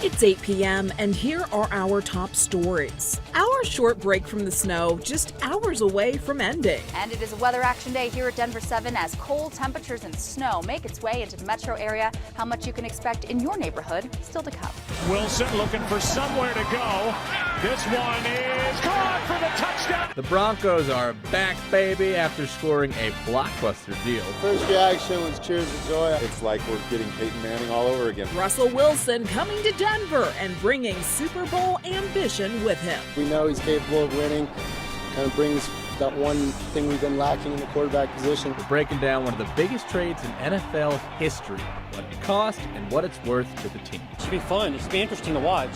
It's 8 p.m. and here are our top stories. Our short break from the snow just hours away from ending. And it is a weather action day here at Denver 7 as cold temperatures and snow make its way into the metro area. How much you can expect in your neighborhood still to come. Wilson looking for somewhere to go. This one is caught for the touchdown. The Broncos are back, baby, after scoring a blockbuster deal. First reaction was cheers of joy. It's like we're getting Peyton Manning all over again. Russell Wilson coming to Denver and bringing Super Bowl ambition with him. We know he's capable of winning. Kind of brings that one thing we've been lacking in the quarterback position. We're breaking down one of the biggest trades in NFL history, what it cost and what it's worth to the team. It should be fun. It should be interesting to watch.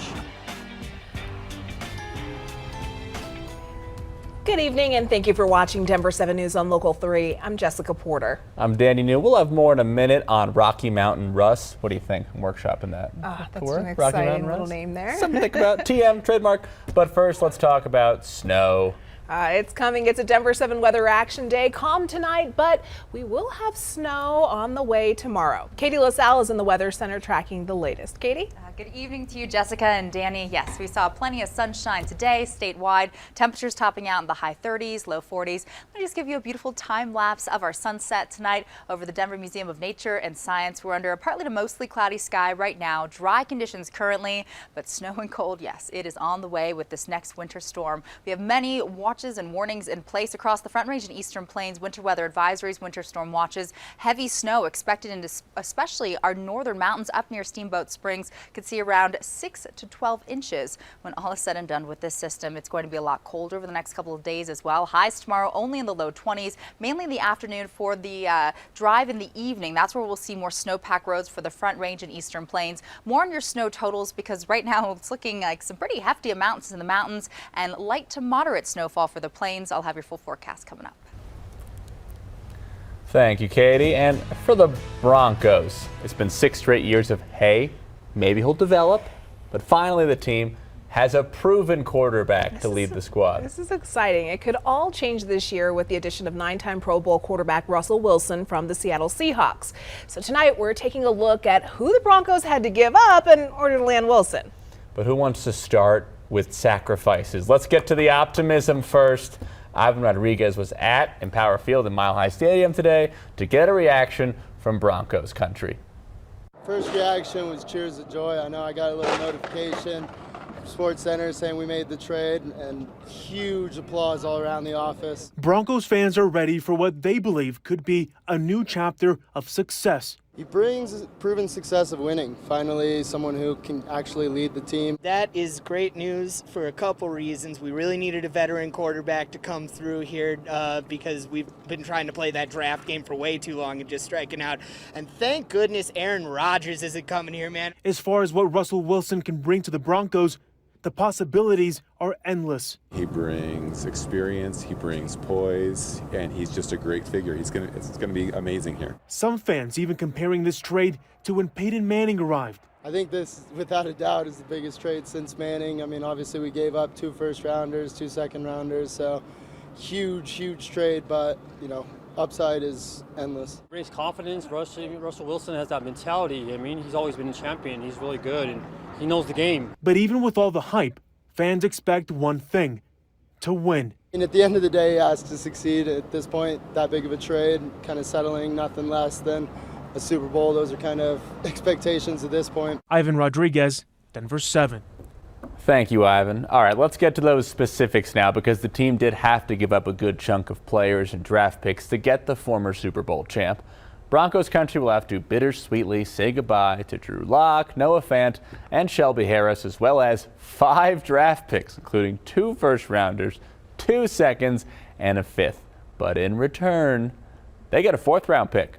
Good evening and thank you for watching Denver 7 News on Local 3. I'm Jessica Porter. I'm Danny New. We'll have more in a minute on Rocky Mountain Russ. What do you think? I'm workshopping that. That's an exciting little name there. Something to think about. TM, trademark. But first, let's talk about snow. It's coming. It's a Denver 7 weather action day. Calm tonight, but we will have snow on the way tomorrow. Katie LaSalle is in the Weather Center tracking the latest. Katie? Good evening to you, Jessica and Danny. Yes, we saw plenty of sunshine today statewide. Temperatures topping out in the high 30s, low 40s. Let me just give you a beautiful time lapse of our sunset tonight over the Denver Museum of Nature and Science. We're under a partly to mostly cloudy sky right now. Dry conditions currently, but snow and cold, yes, it is on the way with this next winter storm. We have many watches and warnings in place across the Front Range and Eastern Plains. Winter weather advisories, winter storm watches. Heavy snow expected into especially our northern mountains up near Steamboat Springs. Could see around 6 to 12 inches when all is said and done with this system. It's going to be a lot colder over the next couple of days as well. Highs tomorrow only in the low 20s, mainly in the afternoon for the drive in the evening. That's where we'll see more snowpack roads for the Front Range and Eastern Plains. More on your snow totals because right now it's looking like some pretty hefty amounts in the mountains and light to moderate snowfall for the plains. I'll have your full forecast coming up. Thank you, Katie. And for the Broncos, it's been 6 straight years of, hey, maybe he'll develop, but finally the team has a proven quarterback to lead the squad. This is exciting. It could all change this year with the addition of 9-time Pro Bowl quarterback Russell Wilson from the Seattle Seahawks. So tonight we're taking a look at who the Broncos had to give up in order to land Wilson. But who wants to start with sacrifices? Let's get to the optimism first. Ivan Rodriguez was at Empower Field in Mile High Stadium today to get a reaction from Broncos country. First reaction was cheers of joy. I know I got a little notification from Sports Center saying we made the trade, and huge applause all around the office. Broncos fans are ready for what they believe could be a new chapter of success. He brings proven success of winning. Finally, someone who can actually lead the team. That is great news for a couple reasons. We really needed a veteran quarterback to come through here because we've been trying to play that draft game for way too long and just striking out. And thank goodness Aaron Rodgers isn't coming here, man. As far as what Russell Wilson can bring to the Broncos, the possibilities are endless. He brings experience, he brings poise, and he's just a great figure. It's gonna be amazing here. Some fans even comparing this trade to when Peyton Manning arrived. I think this, without a doubt, is the biggest trade since Manning. I mean, obviously we gave up 2 first-rounders, 2 second-rounders, so huge trade, but, you know, upside is endless. Brings confidence. Russell Wilson has that mentality. I mean, he's always been a champion. He's really good and he knows the game. But even with all the hype, fans expect one thing: to win. And at the end of the day, he has to succeed. At this point, that big of a trade, kind of settling nothing less than a Super Bowl. Those are kind of expectations at this point. Ivan Rodriguez, Denver 7. Thank you, Ivan. All right, let's get to those specifics now because the team did have to give up a good chunk of players and draft picks to get the former Super Bowl champ. Broncos country will have to bittersweetly say goodbye to Drew Lock, Noah Fant, and Shelby Harris, as well as 5 draft picks, including 2 first-rounders, 2 seconds, and a 5th. But in return, they get a 4th-round pick.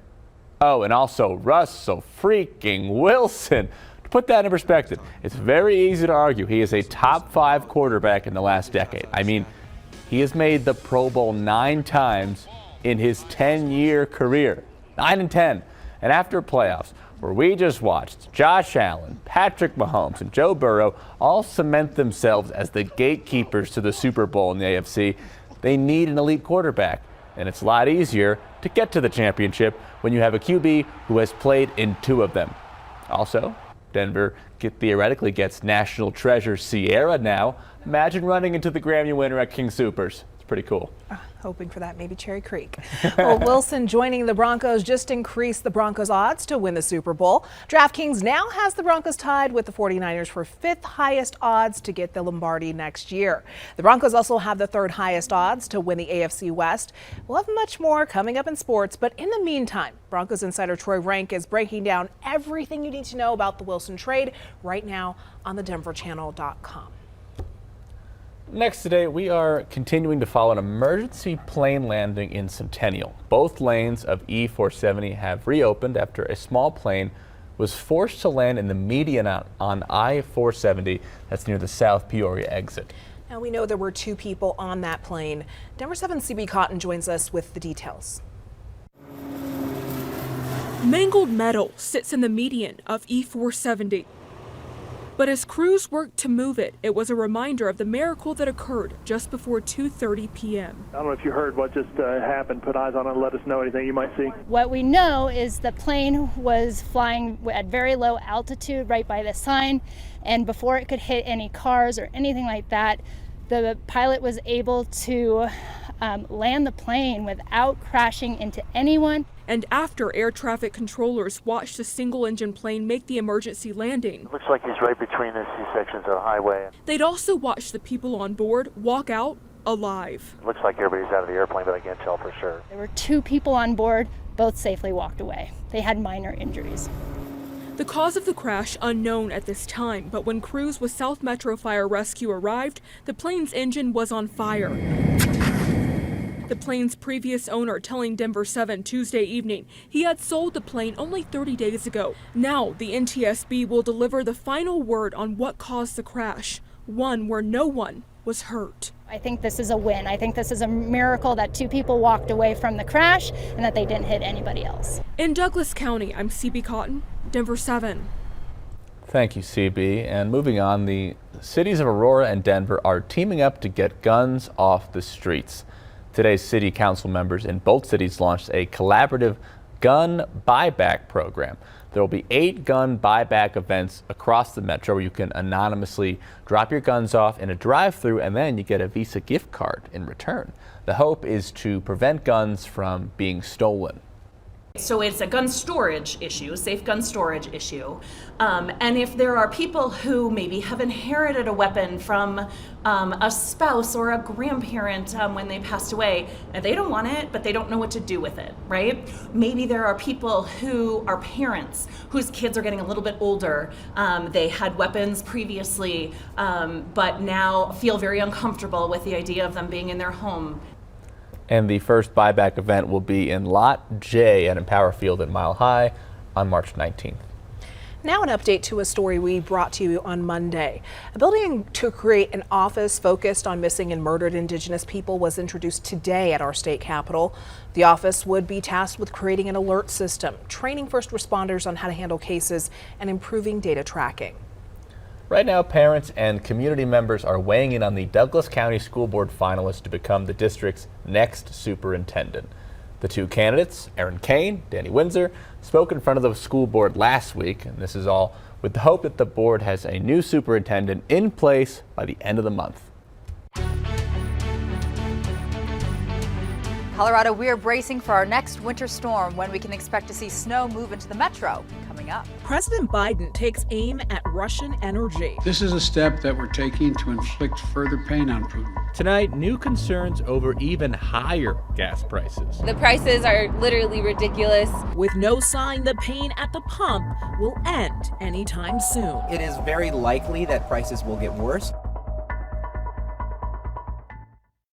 Oh, and also Russell freaking Wilson. To put that in perspective, it's very easy to argue he is a top 5 quarterback in the last decade. I mean, he has made the Pro Bowl 9 times in his 10-year career. 9 and 10. And after playoffs, where we just watched Josh Allen, Patrick Mahomes, and Joe Burrow all cement themselves as the gatekeepers to the Super Bowl in the AFC, they need an elite quarterback. And it's a lot easier to get to the championship when you have a QB who has played in 2 of them. Also, Denver theoretically gets national treasure Sierra now. Imagine running into the Grammy winner at King Soopers. It's pretty cool. Hoping for that, maybe Cherry Creek. Well, Wilson joining the Broncos just increased the Broncos' odds to win the Super Bowl. DraftKings now has the Broncos tied with the 49ers for 5th highest odds to get the Lombardi next year. The Broncos also have the 3rd highest odds to win the AFC West. We'll have much more coming up in sports, but in the meantime, Broncos insider Troy Rank is breaking down everything you need to know about the Wilson trade right now on thedenverchannel.com. Next today, we are continuing to follow an emergency plane landing in Centennial. Both lanes of E-470 have reopened after a small plane was forced to land in the median on I-470 that's near the South Peoria exit. Now we know there were 2 people on that plane. Denver 7's CB Cotton joins us with the details. Mangled metal sits in the median of E-470. But as crews worked to move it, it was a reminder of the miracle that occurred just before 2:30 p.m. I don't know if you heard what just happened. Put eyes on it and let us know anything you might see. What we know is the plane was flying at very low altitude right by the sign, and before it could hit any cars or anything like that, the pilot was able to land the plane without crashing into anyone. And after air traffic controllers watched the single-engine plane make the emergency landing, looks like he's right between the 2 sections of the highway. They'd also watched the people on board walk out alive. Looks like everybody's out of the airplane, but I can't tell for sure. There were 2 people on board, both safely walked away. They had minor injuries. The cause of the crash unknown at this time, but when crews with South Metro Fire Rescue arrived, the plane's engine was on fire. The plane's previous owner telling Denver 7 Tuesday evening he had sold the plane only 30 days ago. Now the NTSB will deliver the final word on what caused the crash, one where no one was hurt. I think this is a win. I think this is a miracle that 2 people walked away from the crash and that they didn't hit anybody else. In Douglas County, I'm CB Cotton, Denver 7. Thank you, CB. And moving on, the cities of Aurora and Denver are teaming up to get guns off the streets. Today's city council members in both cities launched a collaborative gun buyback program. There will be 8 gun buyback events across the metro where you can anonymously drop your guns off in a drive-thru and then you get a Visa gift card in return. The hope is to prevent guns from being stolen. So it's a gun storage issue, safe gun storage issue. And if there are people who maybe have inherited a weapon from a spouse or a grandparent when they passed away, and they don't want it, but they don't know what to do with it, right? Maybe there are people who are parents whose kids are getting a little bit older. They had weapons previously, but now feel very uncomfortable with the idea of them being in their home. And the first buyback event will be in Lot J at Empower Field at Mile High on March 19th. Now an update to a story we brought to you on Monday. A building to create an office focused on missing and murdered Indigenous people was introduced today at our state capitol. The office would be tasked with creating an alert system, training first responders on how to handle cases, and improving data tracking. Right now, parents and community members are weighing in on the Douglas County School Board finalists to become the district's next superintendent. The 2 candidates, Erin Kane, Danny Windsor, spoke in front of the school board last week, and this is all with the hope that the board has a new superintendent in place by the end of the month. Colorado, we are bracing for our next winter storm when we can expect to see snow move into the metro. Coming up. President Biden takes aim at Russian energy. This is a step that we're taking to inflict further pain on Putin. Tonight, new concerns over even higher gas prices. The prices are literally ridiculous. With no sign the pain at the pump will end anytime soon. It is very likely that prices will get worse.